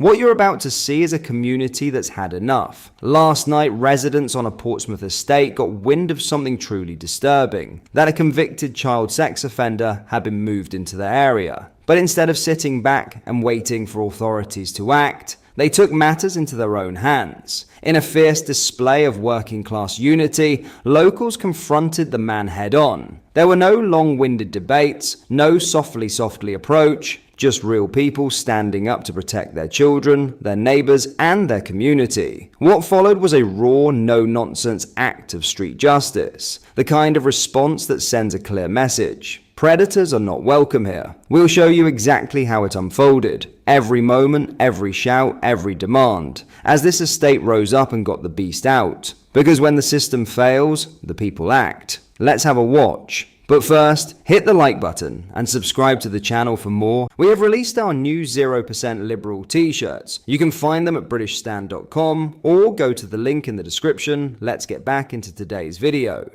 What you're about to see is a community that's had enough. Last night, residents on a Portsmouth estate got wind of something truly disturbing, that a convicted child sex offender had been moved into the area. But instead of sitting back and waiting for authorities to act, they took matters into their own hands. In a fierce display of working-class unity, locals confronted the man head-on. There were no long-winded debates, no softly approach, just real people standing up to protect their children, their neighbors, and their community. What followed was a raw, no-nonsense act of street justice, the kind of response that sends a clear message. Predators are not welcome here. We'll show you exactly how it unfolded. Every moment, every shout, every demand, as this estate rose up and got the beast out. Because when the system fails, the people act. Let's have a watch. But first, hit the like button and subscribe to the channel for more. We have released our new 0% Liberal t-shirts. You can find them at britishstand.com or go to the link in the description. Let's get back into today's video.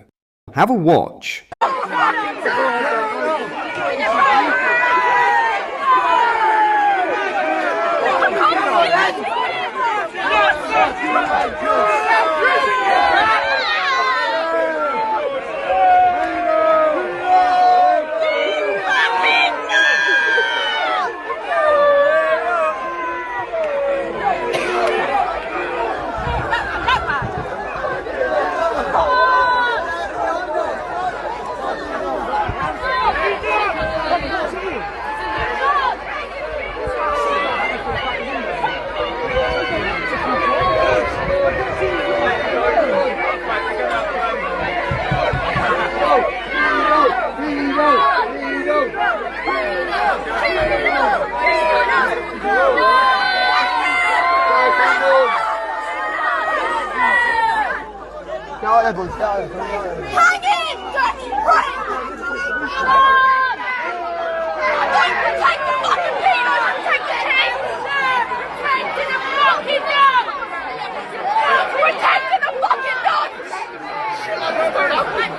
Have a watch. Hang it! That's right! Don't protect the fucking people! Protect the heads! Protect the fucking dogs! Protect the fucking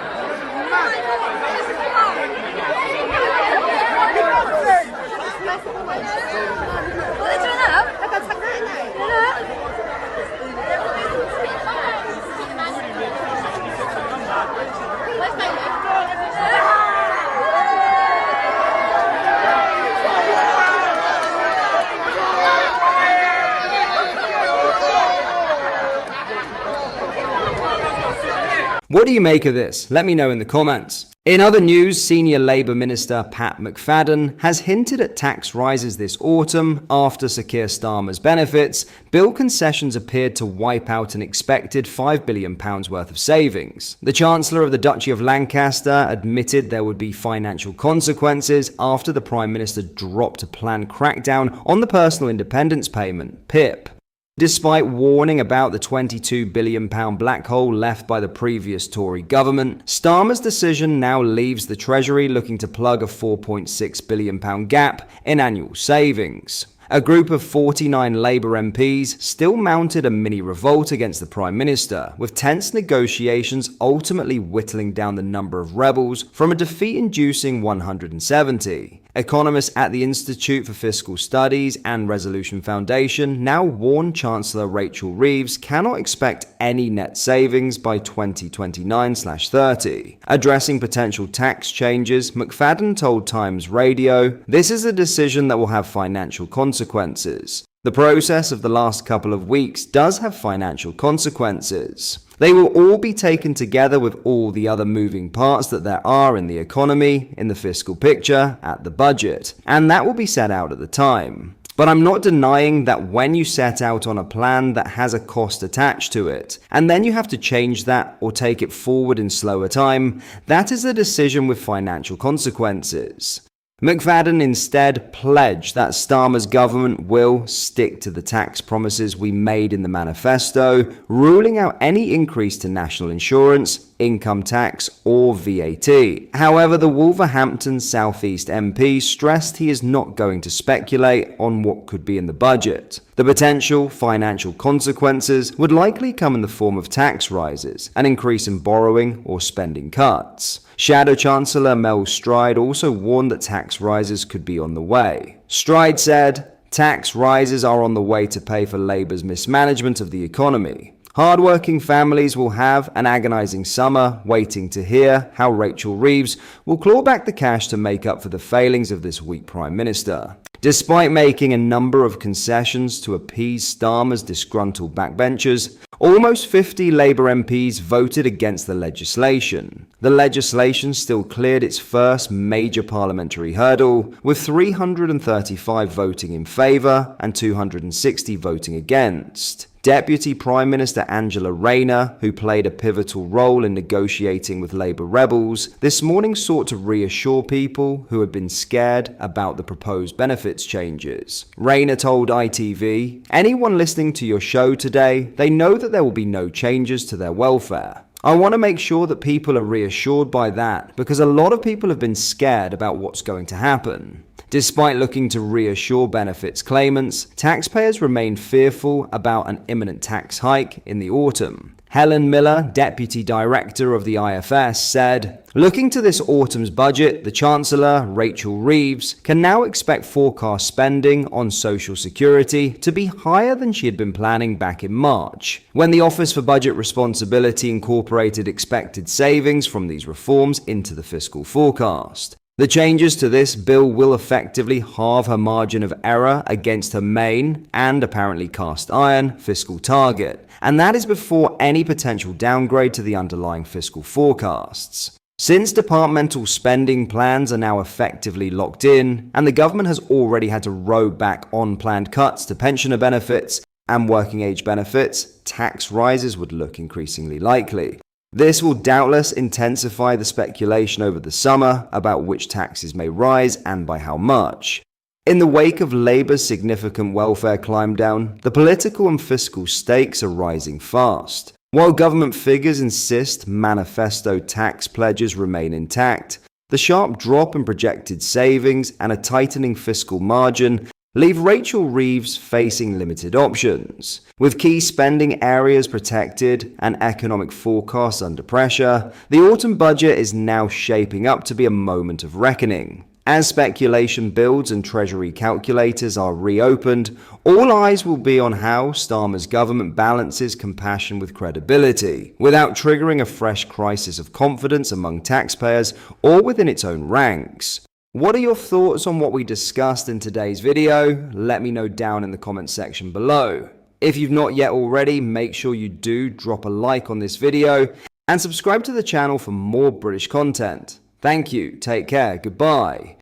What do you make of this? Let me know in the comments. In other news, Senior Labour Minister Pat McFadden has hinted at tax rises this autumn after Sir Keir Starmer's benefits. Bill concessions appeared to wipe out an expected £5 billion worth of savings. The Chancellor of the Duchy of Lancaster admitted there would be financial consequences after the Prime Minister dropped a planned crackdown on the Personal Independence Payment, PIP. Despite warning about the £22 billion black hole left by the previous Tory government, Starmer's decision now leaves the Treasury looking to plug a £4.6 billion gap in annual savings. A group of 49 Labour MPs still mounted a mini revolt against the Prime Minister, with tense negotiations ultimately whittling down the number of rebels from a defeat-inducing 170. Economists at the Institute for Fiscal Studies and Resolution Foundation now warn Chancellor Rachel Reeves cannot expect any net savings by 2029/30. Addressing potential tax changes, McFadden told Times Radio, "This is a decision that will have financial consequences. The process of the last couple of weeks does have financial consequences. They will all be taken together with all the other moving parts that there are in the economy, in the fiscal picture, at the budget, and that will be set out at the time. But I'm not denying that when you set out on a plan that has a cost attached to it, and then you have to change that or take it forward in slower time, that is a decision with financial consequences." McFadden instead pledged that Starmer's government will stick to the tax promises we made in the manifesto, ruling out any increase to national insurance, income tax, or VAT. However, the Wolverhampton South East MP stressed he is not going to speculate on what could be in the budget. The potential financial consequences would likely come in the form of tax rises, an increase in borrowing, or spending cuts. Shadow Chancellor Mel Stride also warned that tax rises could be on the way. Stride said, Tax rises are on the way to pay for Labour's mismanagement of the economy. Hard-working families will have an agonizing summer waiting to hear how Rachel Reeves will claw back the cash to make up for the failings of this weak Prime Minister. Despite making a number of concessions to appease Starmer's disgruntled backbenchers, almost 50 Labour MPs voted against the legislation. The legislation still cleared its first major parliamentary hurdle, with 335 voting in favour and 260 voting against. Deputy Prime Minister Angela Rayner, who played a pivotal role in negotiating with Labour rebels, this morning sought to reassure people who had been scared about the proposed benefits changes. Rayner told ITV, "Anyone listening to your show today, they know that there will be no changes to their welfare. I want to make sure that people are reassured by that, because a lot of people have been scared about what's going to happen." Despite looking to reassure benefits claimants, taxpayers remain fearful about an imminent tax hike in the autumn. Helen Miller, Deputy Director of the IFS, said, "Looking to this autumn's budget, the Chancellor, Rachel Reeves, can now expect forecast spending on Social Security to be higher than she had been planning back in March, when the Office for Budget Responsibility incorporated expected savings from these reforms into the fiscal forecast. The changes to this bill will effectively halve her margin of error against her main, and apparently cast iron, fiscal target, and that is before any potential downgrade to the underlying fiscal forecasts. Since departmental spending plans are now effectively locked in, and the government has already had to row back on-planned cuts to pensioner benefits and working age benefits, tax rises would look increasingly likely. This will doubtless intensify the speculation over the summer about which taxes may rise and by how much. In the wake of Labour's significant welfare climb down, the political and fiscal stakes are rising fast. While government figures insist manifesto tax pledges remain intact, the sharp drop in projected savings and a tightening fiscal margin leave Rachel Reeves facing limited options. With key spending areas protected and economic forecasts under pressure, the autumn budget is now shaping up to be a moment of reckoning. As speculation builds and Treasury calculators are reopened, all eyes will be on how Starmer's government balances compassion with credibility, without triggering a fresh crisis of confidence among taxpayers or within its own ranks. What are your thoughts on what we discussed in today's video? Let me know down in the comments section below. If you've not yet already, make sure you do drop a like on this video and subscribe to the channel for more British content. Thank you, take care, goodbye.